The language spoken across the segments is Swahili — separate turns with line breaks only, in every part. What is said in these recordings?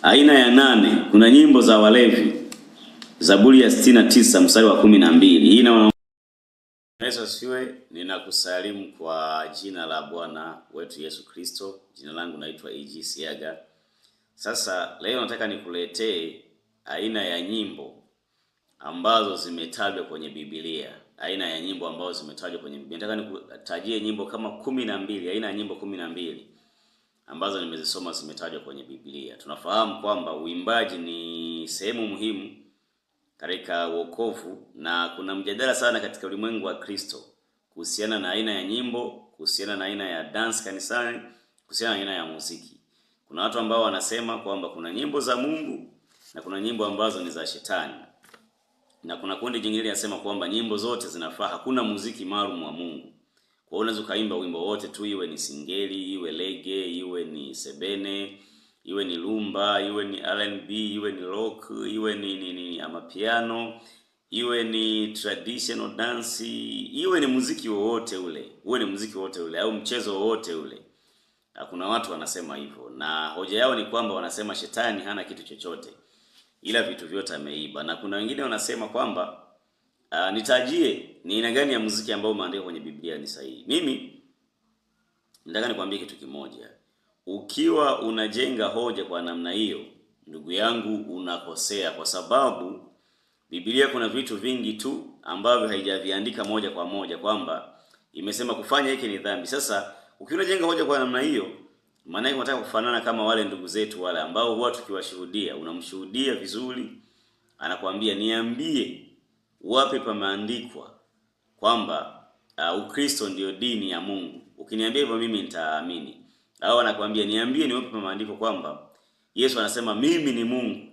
Aina ya 8, kuna nyimbo za walevi. Zaburi ya 69 mstari wa 12. Hii na Yesu asifiwe. Ninakusalimu kwa jina la Bwana wetu Yesu Kristo. Jina langu naitwa E.G. Siaga. Sasa leo nataka nikuletee aina ya nyimbo ambazo zimetajwa kwenye Biblia. Aina ya nyimbo ambazo zimetajwa kwenye Biblia. Nataka nikutajie nyimbo kama 12, aina ya nyimbo 12 ambazo nimezisoma zimetajwa kwenye Biblia. Tunafahamu kwamba uimbaji ni sehemu muhimu katika wokovu, na kuna mjadala sana katika ulimwengu wa Kristo kuhusiana na aina ya nyimbo, kuhusiana na aina ya dance kanisani, kuhusiana na aina ya muziki. Kuna watu ambao wanasema kwamba kuna nyimbo za Mungu na kuna nyimbo ambazo ni za shetani. Na kuna kundi jingine linasema kwamba nyimbo zote zinafaa, hakuna muziki maalum wa Mungu. Kwa hiyo unaweza kaimba wimbo wote tu, iwe ni singeli, iwe lege, iwe ni sebene, iwe ni lumba, iwe ni R&B, iwe ni rock, iwe ni amapiano, iwe ni traditional dance, iwe ni muziki wowote ule, uwe ni muziki wowote ule au mchezo wowote ule. Kuna watu wanasema hivyo, na hoja yao ni kwamba wanasema shetani hana kitu chochote, ila vitu vyote ameiba. Na kuna wengine wanasema kwamba nitajie ni aina gani ya muziki ambao umeandikwa kwenye Biblia ni sahihi. Mimi nataka nikwambie kitu kimoja. Ukiwa unajenga hoja kwa namna hiyo, ndugu yangu, unakosea, kwa sababu Biblia kuna vitu vingi tu ambavyo haijaviandika moja kwa moja kwamba imesema kufanya hiki ni dhambi. Sasa ukiwa unajenga hoja kwa namna hiyo, maana yake unataka kufanana kama wale ndugu zetu wale ambao huwa tukiwashuhudia, unamshuhudia vizuri, anakuambia niambie wapi pameandikwa kwamba Ukristo ndio dini ya Mungu. Ukiniambia hivyo mimi nitaamini. Au anakuambia niambie ni wapi pameandikwa kwamba Yesu anasema mimi ni Mungu,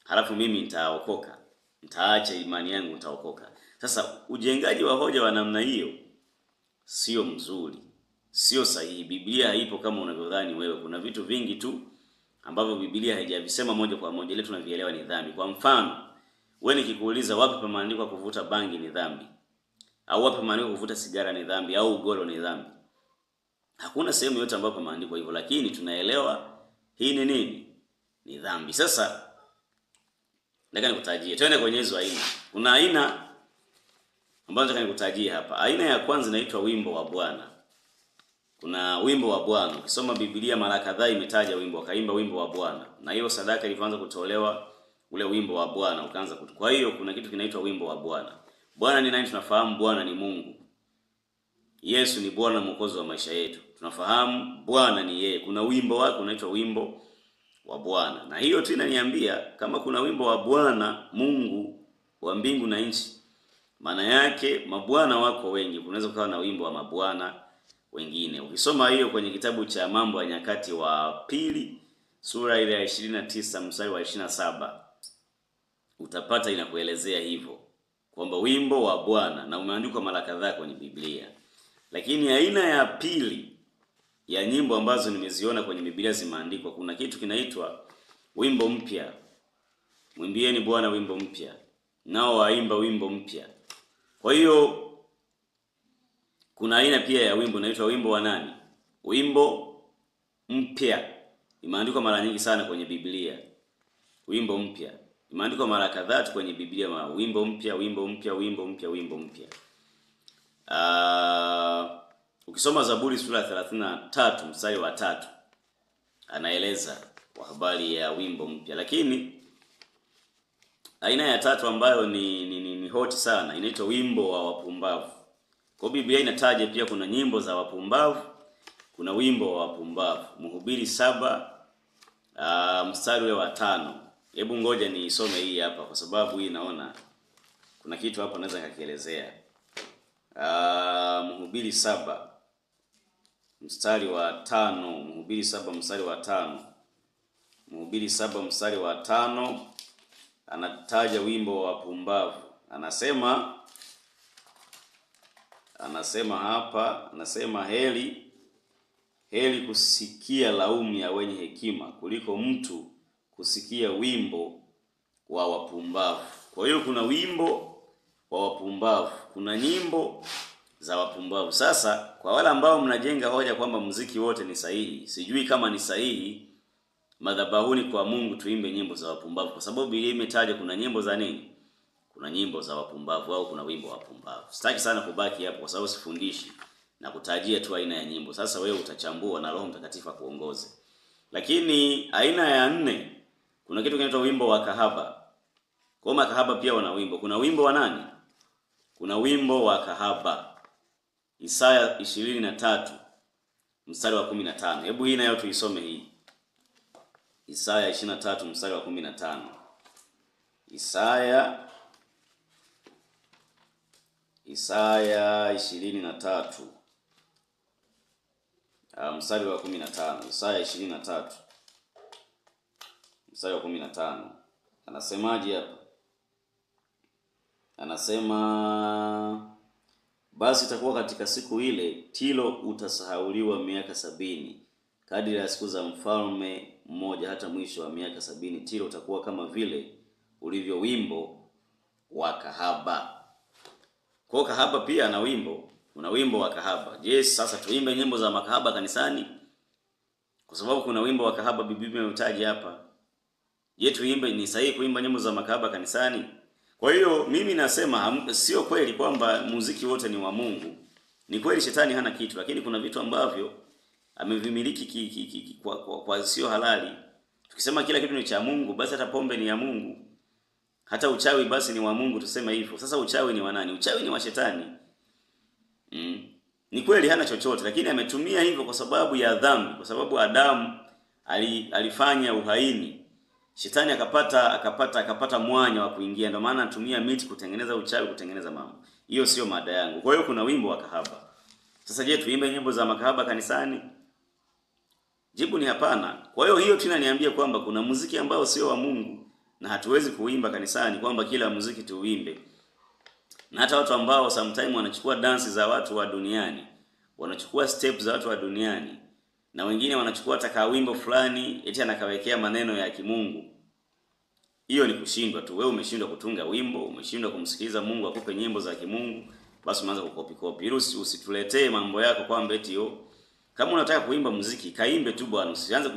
halafu mimi nitaokoka, nitaacha imani yangu, nitaokoka. Sasa ujengaji wa hoja wa namna hiyo sio mzuri, sio sahihi. Biblia haipo kama unavyodhani wewe. Kuna vitu vingi tu ambavyo Biblia haijavisema moja kwa moja, ile tunavielewa ni dhambi. Kwa mfano, wewe nikikuuliza wapi pameandikwa kuvuta bangi ni dhambi, au wapi pameandikwa kuvuta sigara ni dhambi, au ugoro ni dhambi, hakuna sehemu yote ambayo pameandikwa hivyo, lakini tunaelewa hii ni nini? Ni dhambi. Sasa nataka nikutajie, twende kwenye hizo aina. Kuna aina ambazo nataka nikutajie hapa. Aina ya kwanza inaitwa wimbo wa Bwana. Kuna wimbo wa Bwana. Ukisoma Biblia mara kadhaa imetaja wimbo, akaimba wimbo wa Bwana. Na hiyo sadaka ilianza kutolewa ule wimbo wa Bwana ukaanza Kwa hiyo kuna kitu kinaitwa wimbo wa Bwana. Bwana ni nani? Tunafahamu Bwana ni Mungu. Yesu ni Bwana mwokozi wa maisha yetu. Tunafahamu Bwana ni yeye. Kuna wimbo wake unaitwa wimbo wa Bwana. Na hiyo tu inaniambia kama kuna wimbo wa Bwana Mungu wa mbingu na nchi, maana yake mabwana wako wengi. Kunaweza kuwa na wimbo wa mabwana wengine. Ukisoma hiyo kwenye kitabu cha Mambo ya Nyakati wa Pili sura ile ya 29 mstari wa 27 utapata inakuelezea hivyo kwamba wimbo wa Bwana, na umeandikwa mara kadhaa kwenye Biblia. Lakini aina ya pili ya nyimbo ambazo nimeziona kwenye Biblia zimeandikwa, kuna kitu kinaitwa wimbo mpya. Mwimbieni Bwana wimbo mpya, nao waimba wimbo mpya. Kwa hiyo kuna aina pia ya wimbo inaitwa wimbo wa nani? Wimbo mpya. Imeandikwa mara nyingi sana kwenye Biblia. Wimbo mpya imeandikwa mara kadhaa kwenye Biblia, wimbo mpya, wimbo mpya, wimbo mpya, wimbo mpya. Ukisoma Zaburi sura ya 33 mstari wa 3 anaeleza kwa habari ya wimbo mpya. Lakini aina ya tatu ambayo ni hot sana inaitwa wimbo wa wapumbavu. Kwa Biblia inataja pia kuna nyimbo za wapumbavu, kuna wimbo wa wapumbavu. Mhubiri 7 mstari ule wa 5. Hebu ngoja niisome hii hapa kwa sababu hii naona kuna kitu hapo naweza nikakielezea. Mhubiri 7 mstari wa 5. Mhubiri 7 mstari wa 5. Mhubiri 7 mstari wa 5 anataja wimbo wa wapumbavu. Anasema hapa, heri kusikia laumu ya wenye hekima kuliko mtu kusikia wimbo wa wapumbavu. Kwa hiyo kuna wimbo wa wapumbavu, kuna nyimbo za wapumbavu. Sasa kwa wale ambao mnajenga hoja kwamba muziki wote ni sahihi, sijui kama ni sahihi madhabahuni kwa Mungu tuimbe nyimbo za wapumbavu, kwa sababu Biblia imetaja kuna nyimbo za nini? Kuna nyimbo za wapumbavu au kuna wimbo wa wapumbavu. Sitaki sana kubaki hapo kwa sababu sifundishi na kutajia tu aina ya nyimbo. Sasa wewe utachambua na Roho Mtakatifu akuongoze. Lakini aina ya 4 kuna kitu kinaitwa wimbo wa kahaba. Kwa makahaba pia wana wimbo. Kuna wimbo wa nani? Kuna wimbo wa kahaba. Isaya 23 mstari wa 15. Hebu hii nayo tuisome hii. Isaya 23 mstari wa 15. Isaya 23 mstari wa 15. Isaya 23 mstari wa 15. Anasemaje hapa? Anasema basi itakuwa katika siku ile Tiro utasahauliwa miaka 70. Kadiri ya siku za mfalme mmoja hata mwisho wa miaka 70 Tiro utakuwa kama vile ulivyo wimbo wa kahaba. Kwa kahaba pia ana wimbo, kuna wimbo wa kahaba. Je, sasa tuimbe nyimbo za makahaba kanisani? Kwa sababu kuna wimbo wa kahaba Biblia imetaja hapa. Je, tuimbe, ni sahihi kuimba nyimbo za makahaba kanisani? Kwa hiyo mimi nasema sio kweli kwamba muziki wote ni wa Mungu. Ni kweli shetani hana kitu, lakini kuna vitu ambavyo amevimiliki kwa sio halali. Tukisema kila kitu ni cha Mungu, basi hata pombe ni ya Mungu. Hata uchawi basi ni wa Mungu, tuseme hivyo. Sasa uchawi ni wa nani? Uchawi ni wa shetani. Ni kweli hana chochote, lakini ametumia hivyo kwa sababu ya dhambi, kwa sababu Adamu alifanya uhaini. Shetani akapata mwanya wa kuingia, ndio maana anatumia miti kutengeneza uchawi, kutengeneza mambo. Hiyo sio mada yangu. Kwa hiyo kuna wimbo wa kahaba. Sasa je, tuimbe nyimbo za makahaba kanisani? Jibu ni hapana. Kwa hiyo tunaniambia kwamba kuna muziki ambao sio wa Mungu na hatuwezi kuimba kanisani, kwamba kila muziki tuuimbe. Na hata watu ambao sometimes wanachukua dansi za watu wa duniani, wanachukua steps za watu wa duniani, na wengine wanachukua hata wimbo fulani eti anakawekea maneno ya kimungu. Hiyo ni kushindwa tu. Wewe umeshindwa kutunga wimbo, umeshindwa kumsikiliza Mungu akupe nyimbo za kimungu, basi unaanza kukopi. Ili usituletee mambo yako kwamba eti kama unataka kuimba muziki, kaimbe tu bwana, usianze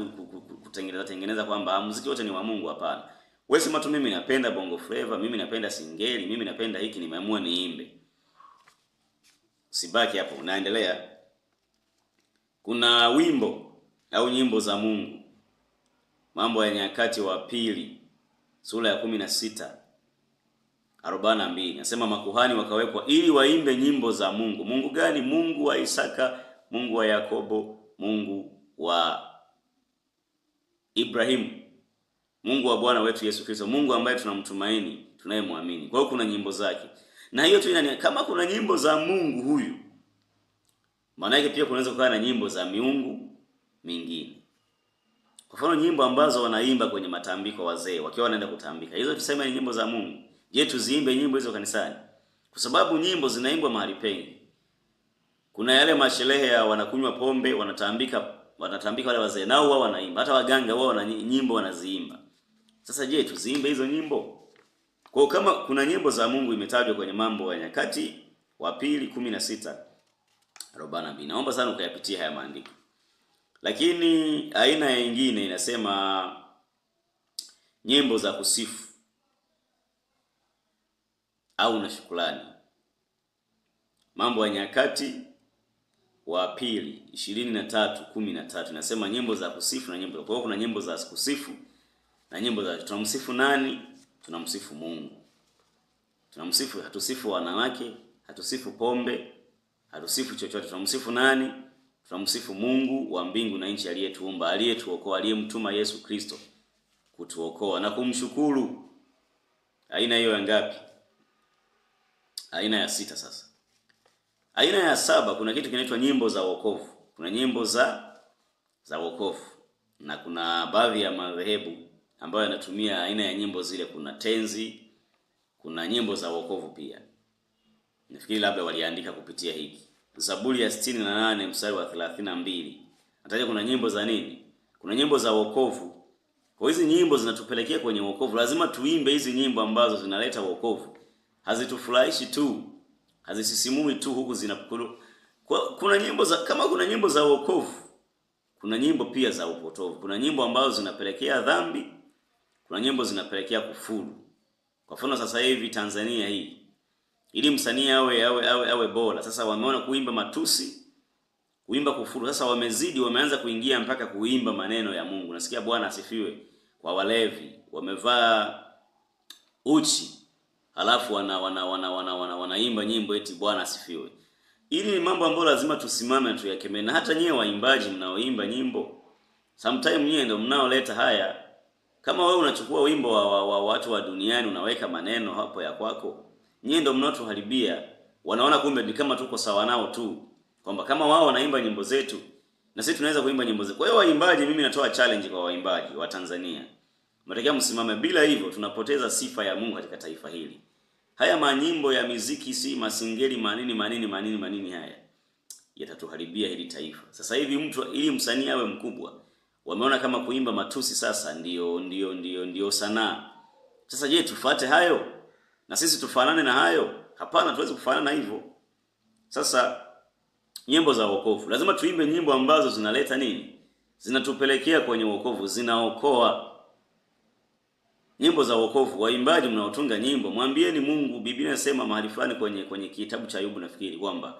kutengeneza kwamba muziki wote ni wa Mungu. Hapana. Wewe sema tu mimi napenda bongo flava, mimi napenda singeli, mimi napenda hiki, nimeamua niimbe. Sibaki hapo, unaendelea. Kuna wimbo au nyimbo za Mungu. Mambo ya Nyakati wa Pili sura ya 16:42. Nasema makuhani wakawekwa ili waimbe nyimbo za Mungu. Mungu gani? Mungu wa Isaka, Mungu wa Yakobo, Mungu wa Ibrahimu, Mungu wa Bwana wetu Yesu Kristo, Mungu ambaye tunamtumaini, tunayemwamini. Kwa hiyo kuna nyimbo zake. Na hiyo tu kama kuna nyimbo za Mungu huyu, maana yake pia kunaweza kuwa na nyimbo za miungu mingine. Kwa mfano nyimbo ambazo wanaimba kwenye matambiko wazee wakiwa wanaenda kutambika, hizo tuseme ni nyimbo za Mungu. Je, tuziimbe nyimbo hizo kanisani? Kwa sababu nyimbo zinaimbwa mahali pengi. Kuna yale masherehe ya wanakunywa pombe, wanatambika wale wazee, nao wao wanaimba. Hata waganga wao wana nyimbo wanaziimba. Sasa je, tuziimbe hizo nyimbo? Kwa kama kuna nyimbo za Mungu imetajwa kwenye Mambo ya Nyakati wa Pili 16:42. Naomba sana ukayapitia haya maandiko. Lakini aina nyingine inasema nyimbo za kusifu au na shukrani. Mambo ya Nyakati wa Pili 23:13 inasema nyimbo za kusifu na nyimbo. Kwa hiyo kuna nyimbo za kusifu na nyimbo za tunamsifu nani? Tunamsifu Mungu. Tunamsifu, hatusifu wanawake, hatusifu pombe, hatusifu chochote. Tunamsifu nani? Tunamsifu Mungu wa mbingu na nchi aliyetuumba, aliyetuokoa, aliyemtuma Yesu Kristo kutuokoa na kumshukuru. Aina hiyo ya ngapi? Aina ya 6 sasa. Aina ya 7 kuna kitu kinaitwa nyimbo za wokovu. Kuna nyimbo za wokovu. Na kuna baadhi ya madhehebu ambayo yanatumia aina ya nyimbo zile. Kuna tenzi, kuna nyimbo za wokovu pia. Nafikiri labda waliandika kupitia hiki. Zaburi ya 68 mstari wa 32. Nataja kuna nyimbo za nini? Kuna nyimbo za wokovu. Kwa hizi nyimbo zinatupelekea kwenye wokovu. Lazima tuimbe hizi nyimbo ambazo zinaleta wokovu. Hazitufurahishi tu, hazisisimui tu huku zinakulu. Kuna nyimbo za, kama kuna nyimbo za wokovu kuna nyimbo pia za upotovu. Kuna nyimbo ambazo zinapelekea dhambi, kuna nyimbo zinapelekea kufuru. Kwa mfano sasa hivi Tanzania hii, ili msanii awe bora, sasa wameona kuimba matusi, kuimba kufuru. Sasa wamezidi, wameanza kuingia mpaka kuimba maneno ya Mungu. Nasikia Bwana asifiwe kwa walevi, wamevaa uchi, halafu wanaimba nyimbo eti Bwana asifiwe. Ili ni mambo ambayo lazima tusimame tuyakemee. Na hata nyewe waimbaji mnaoimba nyimbo, sometimes nyewe ndio mnaoleta haya. Kama wewe unachukua wimbo wa watu wa duniani unaweka maneno hapo ya kwako, nyewe ndio mnaotuharibia. Wanaona kumbe ni kama tuko sawa nao tu, kwamba kama wao wanaimba nyimbo zetu na sisi tunaweza kuimba nyimbo zetu. Kwa hiyo waimbaji, mimi natoa challenge kwa waimbaji wa Tanzania, mnatakiwa msimame. Bila hivyo tunapoteza sifa ya Mungu katika taifa hili. Haya manyimbo ya muziki, si masingeli, manini haya yatatuharibia hili taifa. Sasa hivi mtu ili msanii awe mkubwa, wameona kama kuimba matusi sasa ndio sanaa. Sasa je, tufuate hayo? Na sisi tufanane na hayo? Hapana, tuweze kufanana hivyo. Sasa nyimbo za wokovu, lazima tuimbe nyimbo ambazo zinaleta nini? Zinatupelekea kwenye wokovu, zinaokoa. Nyimbo za wokovu, waimbaji mnaotunga nyimbo, mwambieni Mungu. Biblia inasema mahali fulani kwenye kitabu cha Ayubu nafikiri, kwamba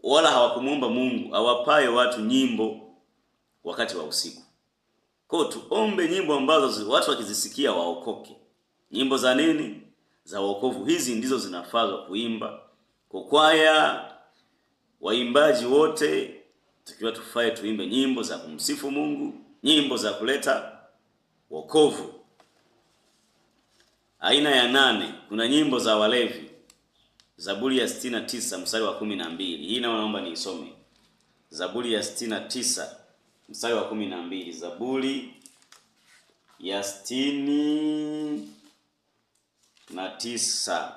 wala hawakumuomba Mungu awapaye watu nyimbo wakati wa usiku. Kwa tuombe nyimbo ambazo watu wakizisikia waokoke. Nyimbo za nini? Za wokovu. Hizi ndizo zinafaa kuimba. Kwa kwaya, waimbaji wote tukiwa tufae tuimbe nyimbo za kumsifu Mungu, nyimbo za kuleta wokovu. Aina ya 8, kuna nyimbo za walevi. Zaburi ya 69 mstari wa 12. Hii naomba niisome. Zaburi ya 69 mstari wa 12. Zaburi ya 69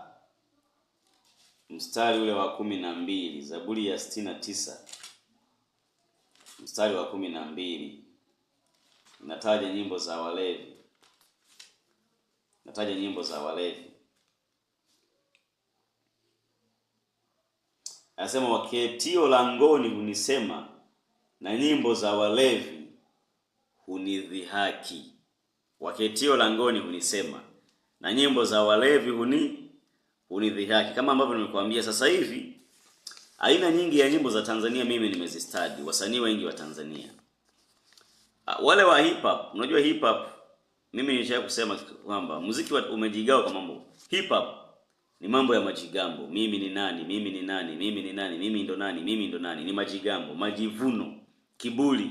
mstari ule wa 12. Zaburi ya 69 mstari wa 12. Nataja nyimbo za walevi. Nataja nyimbo za walevi. Anasema waketio langoni hunisema, na nyimbo za walevi hunidhihaki. Waketio langoni hunisema, na nyimbo za walevi hunidhihaki. Kama ambavyo nimekuambia, sasa hivi aina nyingi ya nyimbo za Tanzania mimi nimezistadi, wasanii wengi wa Tanzania. Wale wa hip hop, unajua hip hop, mimi nishawahi kusema kwamba muziki umejigawa kwa mambo. Hip hop ni mambo ya majigambo. Mimi ni nani? Mimi ni nani? Mimi ni nani? Mimi ndo nani? Mimi ndo nani? Ni majigambo, majivuno, kiburi.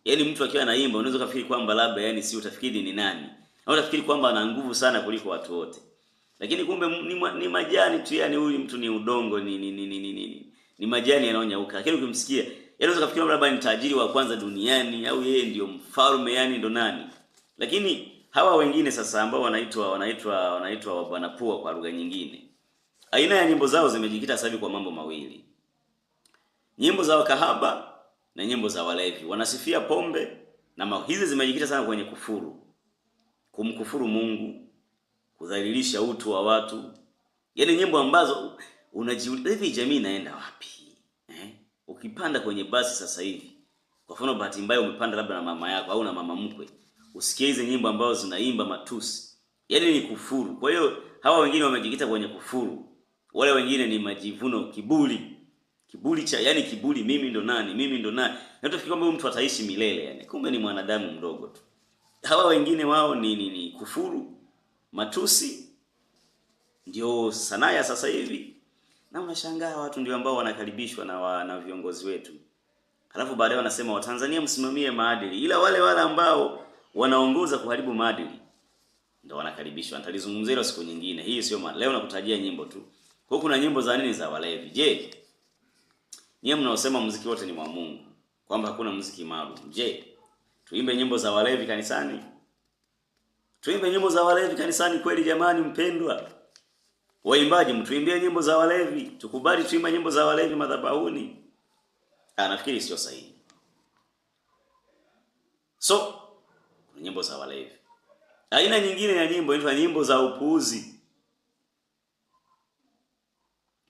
Yaani mtu akiwa anaimba unaweza kufikiri kwamba labda si utafikiri ni nani. Au utafikiri kwamba ana nguvu sana kuliko watu wote. Lakini kumbe ni majani tu, huyu mtu ni udongo, ni majani yanayonyauka. Lakini ukimsikia, unaweza kufikiri labda ni tajiri wa kwanza duniani, au yeye ndio mfalme, ndo nani. Lakini hawa wengine sasa ambao wanaitwa bwana pua kwa lugha nyingine, aina ya nyimbo zao zimejikita sasa hivi kwa mambo mawili. Nyimbo za wakahaba na nyimbo za walevi. Wanasifia pombe, na hizi zimejikita sana kwenye kufuru. Kumkufuru Mungu, kudhalilisha utu wa watu. Yaani nyimbo ambazo unajiuliza hivi jamii inaenda wapi? Ukipanda kwenye basi sasa hivi, kwa mfano bahati mbaya umepanda labda na mama yako au na mama mkwe, usikie hizo nyimbo ambazo zinaimba matusi. Yaani ni kufuru. Kwa hiyo hawa wengine wamejikita kwenye kufuru. Wale wengine ni majivuno, kiburi. Kiburi kiburi, mimi ndo nani? Mimi ndo nani? Na tufikiri kwamba mtu ataishi milele Kumbe ni mwanadamu mdogo tu. Hawa wengine wao ni kufuru, matusi. Ndio sanaa ya sasa hivi. Na unashangaa watu ndio ambao wanakaribishwa na viongozi wetu. Halafu baadaye wanasema Watanzania msimamie maadili. Ila wale ambao wanaongoza kuharibu maadili ndio wanakaribishwa. Nitalizungumzia hilo siku nyingine. Hii sio leo nakutajia nyimbo tu. Kwa kuna nyimbo za nini za walevi. Je, nyinyi mnaosema muziki wote ni wa Mungu, kwamba hakuna muziki maalum. Je, tuimbe nyimbo za walevi kanisani? Tuimbe nyimbo za walevi kanisani kweli jamani mpendwa? Waimbaji mtuimbie nyimbo za walevi? Tukubali tuimbe nyimbo za walevi madhabahuni? Nafikiri sio sahihi. So, nyimbo za walevi. Aina nyingine ya nyimbo inaitwa nyimbo za upuuzi.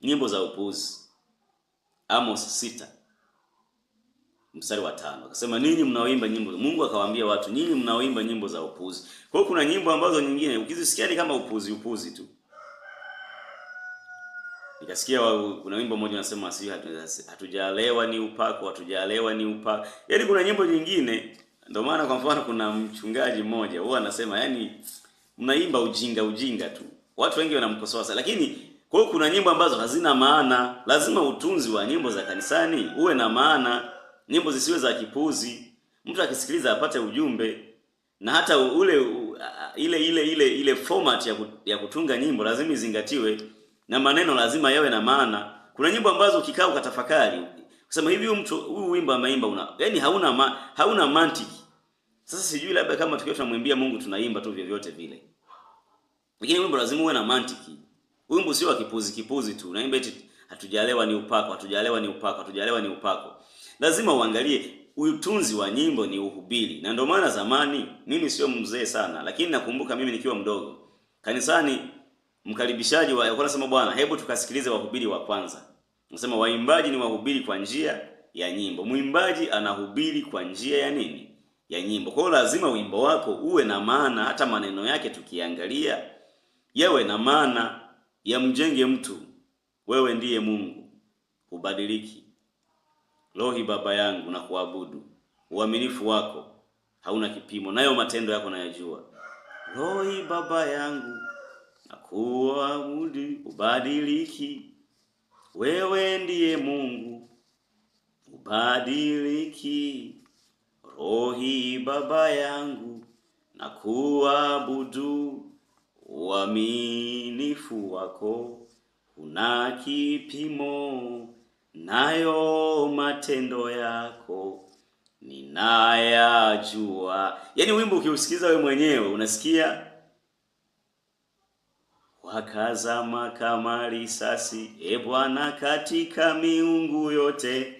Nyimbo za upuuzi. Amos 6 mstari wa 5 akasema, ninyi mnaoimba nyimbo, Mungu akawaambia watu, nyinyi mnaoimba nyimbo za upuzi. Kwa hiyo kuna nyimbo ambazo nyingine ukizisikia ni kama upuzi tu. Nikasikia kuna wimbo mmoja unasema hatujalewa ni upako, hatujalewa ni upako. Yaani kuna nyimbo nyingine, ndio maana kwa mfano kuna mchungaji mmoja huwa anasema, yani mnaimba ujinga tu. Watu wengi wanamkosoa sana, lakini kwa hiyo kuna nyimbo ambazo hazina maana. Lazima utunzi wa nyimbo za kanisani uwe na maana. Nyimbo zisiwe za kipuzi. Mtu akisikiliza apate ujumbe. Na hata ile format ya kutunga nyimbo lazima izingatiwe, na maneno lazima yawe na maana. Kuna nyimbo ambazo ukikaa ukatafakari, kusema hivi huyu wimbo ameimba yani hauna mantiki. Sasa sijui labda kama tukiwa tunamwimbia Mungu tunaimba tu vyovyote vile. Lakini wimbo lazima uwe na mantiki. Wimbo sio wa kipuzi tu. Unaimba eti hatujalewa ni upako, hatujalewa ni upako, hatujalewa ni upako. Lazima uangalie utunzi wa nyimbo ni uhubiri. Na ndio maana zamani, mimi sio mzee sana, lakini nakumbuka mimi nikiwa mdogo, kanisani mkaribishaji alikuwa anasema, bwana, hebu tukasikilize wahubiri wa kwanza. Anasema waimbaji ni wahubiri kwa njia ya nyimbo. Muimbaji anahubiri kwa njia ya nini? Ya nyimbo. Kwa hiyo lazima wimbo wako uwe na maana, hata maneno yake tukiangalia yawe na maana, yamjenge mtu. Wewe ndiye Mungu, hubadiliki. Rohi Baba yangu na kuabudu. Uaminifu wako hauna kipimo, nayo matendo yako nayajua. Rohi Baba yangu na kuabudu, ubadiliki. Wewe ndiye Mungu, ubadiliki. Rohi Baba yangu na kuabudu, uaminifu wako una kipimo, nayo matendo yako ninayajua. Yaani wimbo ukiusikiza wewe mwenyewe unasikia wakazama kama risasi, e Bwana, katika miungu yote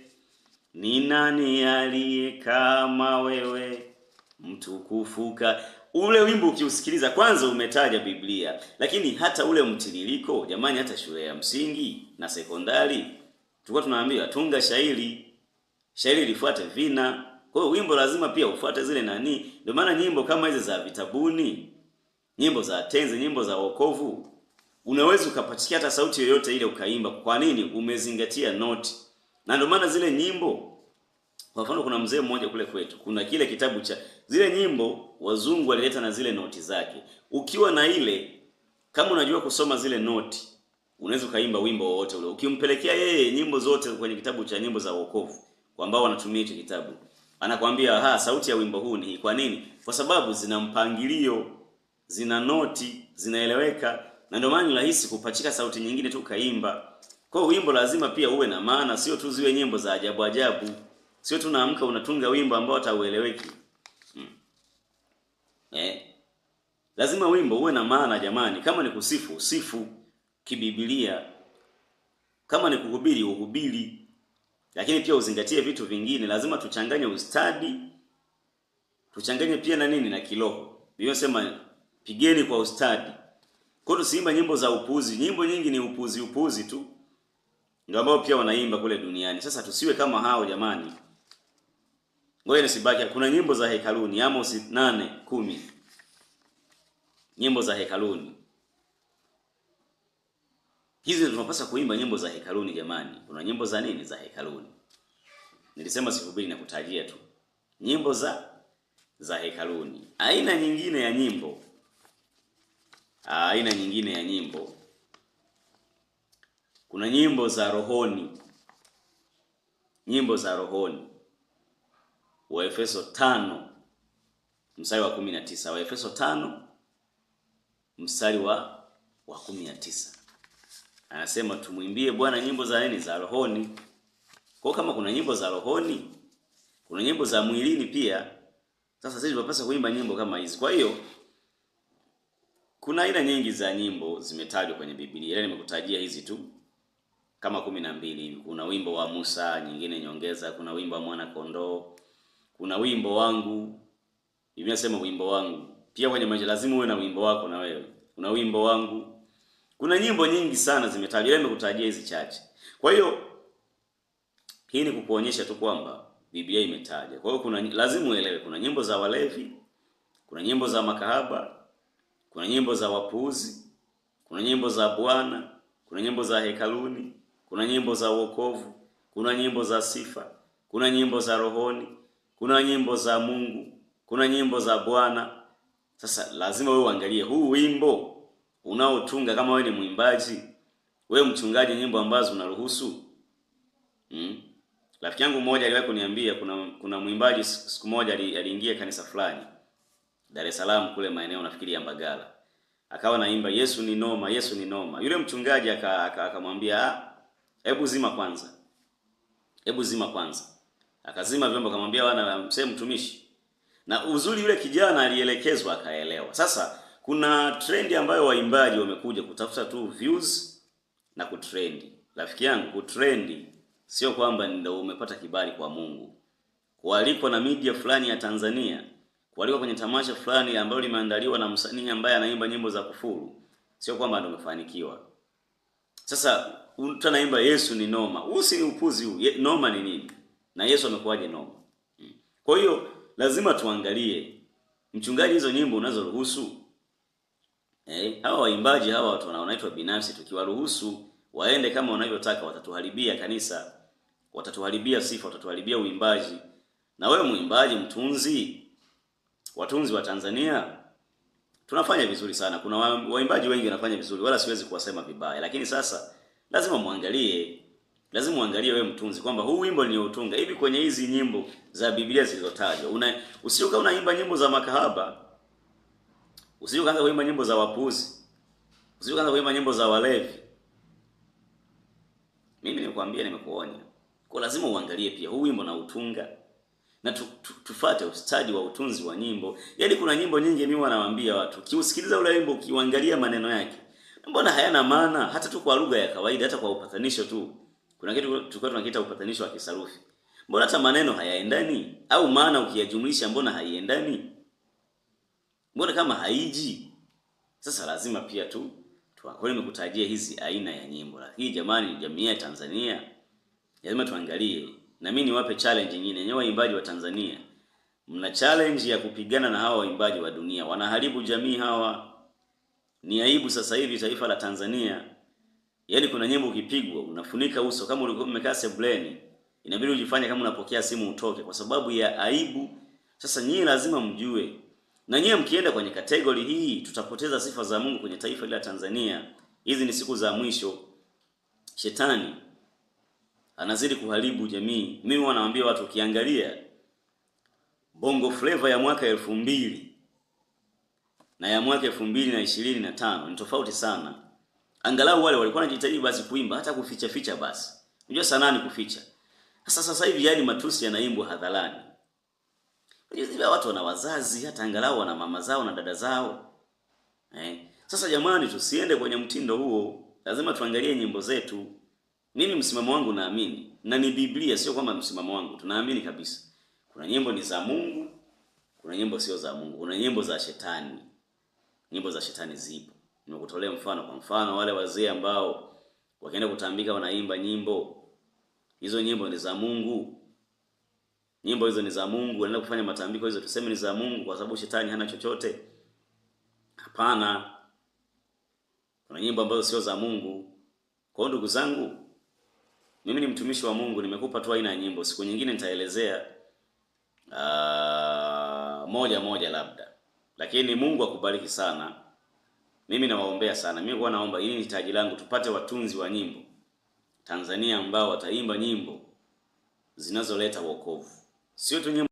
ni nani aliye kama wewe, mtukufuka. Ule wimbo ukiusikiliza, kwanza umetaja Biblia, lakini hata ule mtiririko, jamani, hata shule ya msingi na sekondari tulikuwa tunaambiwa tunga shairi lifuate vina. Kwa hiyo wimbo lazima pia ufuate zile nani. Ndio maana nyimbo kama hizi za vitabuni, nyimbo za tenzi, nyimbo za wokovu, unaweza ukapachikia hata sauti yoyote ile ukaimba. Kwa nini? Umezingatia noti. Na ndio maana zile nyimbo, kwa mfano kuna mzee mmoja kule kwetu, kuna kile kitabu cha zile nyimbo wazungu walileta na zile noti zake. Ukiwa na ile, kama unajua kusoma zile noti, unaweza ukaimba wimbo wowote ule. Ukimpelekea yeye nyimbo zote kwenye kitabu cha nyimbo za wokovu, kwa ambao wanatumia hicho kitabu, anakuambia sauti ya wimbo huu ni hii. Kwa nini? Kwa sababu zina mpangilio, zina noti, zinaeleweka, na ndio maana ni rahisi kupachika sauti nyingine tu kaimba. Kwa hiyo wimbo lazima pia uwe na maana, sio tu ziwe nyimbo za ajabu ajabu. Sio tu naamka unatunga wimbo ambao hataueleweki. Lazima wimbo uwe na maana jamani. Kama ni kusifu, usifu kibiblia. Kama ni kuhubiri, uhubiri. Lakini pia uzingatie vitu vingine. Lazima tuchanganye ustadi, tuchanganye pia na nini, na kiroho. Biblia inasema pigeni kwa ustadi. Kwa hiyo tusiimba nyimbo za upuzi. Nyimbo nyingi ni upuzi tu, ndio ambao pia wanaimba kule duniani. Sasa tusiwe kama hao jamani. Ngoja nisibaki. Kuna nyimbo za hekaluni, Amos 8:10. Nyimbo za hekaluni. Hizi tunapaswa kuimba nyimbo za hekaluni jamani. Kuna nyimbo za nini za hekaluni? Nilisema sihubiri na kutajia tu. Nyimbo za hekaluni. Aina nyingine ya nyimbo. Kuna nyimbo za rohoni. Nyimbo za rohoni. Waefeso 5 mstari wa 19. Waefeso 5 mstari wa 19. Anasema tumwimbie Bwana nyimbo za nini? Za rohoni. Kwa kama kuna nyimbo za rohoni, kuna nyimbo za mwilini pia. Sasa sisi tunapaswa kuimba nyimbo kama hizi. Kwa hiyo kuna aina nyingi za nyimbo zimetajwa kwenye Biblia. Ile nimekutajia hizi tu kama 12. Kuna wimbo wa Musa, nyingine nyongeza, kuna wimbo wa mwana kondoo, kuna wimbo wangu. Biblia inasema wimbo wangu. Pia kwenye maisha lazima uwe na wimbo wako na wewe. Kuna wimbo wangu. Kuna nyimbo nyingi sana zimetajwa. Ile nimekutajia hizi chache. Kwa hiyo hii ni kukuonyesha tu kwamba Biblia imetaja. Kwa hiyo lazima uelewe kuna nyimbo za walevi, kuna nyimbo za makahaba, kuna nyimbo za wapuuzi, kuna nyimbo za Bwana, kuna nyimbo za hekaluni, kuna nyimbo za wokovu, kuna nyimbo za sifa, kuna nyimbo za rohoni, kuna nyimbo za Mungu, kuna nyimbo za Bwana. Sasa lazima wewe uangalie huu wimbo unaotunga, kama wewe ni mwimbaji, wewe mchungaji, nyimbo ambazo unaruhusu. Rafiki yangu mmoja aliwahi kuniambia kuna mwimbaji siku moja aliingia kanisa fulani Dar es Salaam kule maeneo nafikiri ya Mbagala. Akawa naimba Yesu ni noma, Yesu ni noma. Yule mchungaji akamwambia, hebu zima kwanza. Hebu zima kwanza. Akazima vyombo, akamwambia wana msee mtumishi. Na uzuri yule kijana alielekezwa akaelewa. Sasa kuna trendi ambayo waimbaji wamekuja kutafuta tu views na kutrendi. Rafiki yangu, kutrendi sio kwamba ndio umepata kibali kwa Mungu. Kualikwa na media fulani ya Tanzania, kualikwa kwenye tamasha fulani ambalo limeandaliwa na msanii ambaye anaimba nyimbo za kufuru, sio kwamba ndio umefanikiwa. Sasa mtu anaimba Yesu ni noma. Usi ni upuzi huu. Noma ni nini? Na Yesu amekuwaje noma? Kwa hiyo lazima tuangalie mchungaji, hizo nyimbo unazoruhusu. Hawa waimbaji hawa watu wanaitwa binafsi, tukiwaruhusu waende kama wanavyotaka, watatuharibia kanisa, watatuharibia sifa, watatuharibia uimbaji. Na wewe muimbaji, watunzi wa Tanzania tunafanya vizuri sana. Kuna waimbaji wengi wanafanya vizuri, wala siwezi kuwasema vibaya, lakini sasa lazima muangalie wewe mtunzi kwamba huu wimbo niliotunga hivi kwenye hizi nyimbo za Biblia zilizotajwa. Usioka unaimba nyimbo za makahaba, usioka anza kuimba nyimbo za wapuzi, usioka anza kuimba nyimbo za walevi. Mimi nimekwambia, nimekuonya. Kwa lazima uangalie pia huu wimbo na utunga, na tufate ustadi wa utunzi wa nyimbo. Yaani kuna nyimbo nyingi mimi wanawaambia watu, kiusikiliza ule wimbo, ukiangalia maneno yake, mbona hayana maana, hata tu kwa lugha ya kawaida, hata kwa upatanisho tu. Kuna kitu tulikuwa tunakiita upatanisho wa kisarufi. Mbona hata maneno hayaendani, au maana ukiyajumlisha mbona haiendani? Mbona kama haiji? Sasa lazima pia kwa nimekutajia hizi aina ya nyimbo. Lakini jamani, jamii ya Tanzania lazima tuangalie. Na mimi niwape challenge nyingine. Nyewe waimbaji wa Tanzania, mna challenge ya kupigana na hawa waimbaji wa dunia. Wanaharibu jamii hawa. Ni aibu sasa hivi taifa la Tanzania. Yaani kuna nyimbo ukipigwa unafunika uso, kama ulikuwa umekaa sebuleni, inabidi ujifanye kama unapokea simu utoke kwa sababu ya aibu. Sasa nyinyi lazima mjue. Na nyinyi mkienda kwenye kategori hii, tutapoteza sifa za Mungu kwenye taifa la Tanzania. Hizi ni siku za mwisho. Shetani anazidi kuharibu jamii. Mimi wanawaambia watu, ukiangalia Bongo Flava ya mwaka 2000 na ya mwaka 2025 ni tofauti sana. Angalau wale walikuwa wanajitahidi basi kuimba, hata kuficha basi. Unajua sanaa ni kuficha. Sasa hivi yani matusi yanaimbwa hadharani. Unajua watu wana wazazi, hata angalau wana mama zao na dada zao. Sasa jamani, tusiende kwenye mtindo huo. Lazima tuangalie nyimbo zetu. Mimi msimamo wangu naamini, na ni Biblia, sio kwamba msimamo wangu, tunaamini kabisa. Kuna nyimbo ni za Mungu, kuna nyimbo sio za Mungu, kuna nyimbo za shetani. Nyimbo za shetani zipo. Nimekutolea mfano, kwa mfano wale wazee ambao wakienda kutambika wanaimba nyimbo, hizo nyimbo ni za Mungu. Nyimbo hizo ni za Mungu, wanaenda kufanya matambiko, hizo tuseme ni za Mungu kwa sababu shetani hana chochote? Hapana. Kuna nyimbo ambazo sio za Mungu. Kwa hiyo ndugu zangu, mimi ni mtumishi wa Mungu, nimekupa tu aina ya nyimbo. Siku nyingine nitaelezea moja labda. Lakini Mungu akubariki sana. Mimi nawaombea sana. Mimi kwa naomba hili ni taji langu, tupate watunzi wa nyimbo Tanzania ambao wataimba nyimbo zinazoleta wokovu. Sio tu nyimbo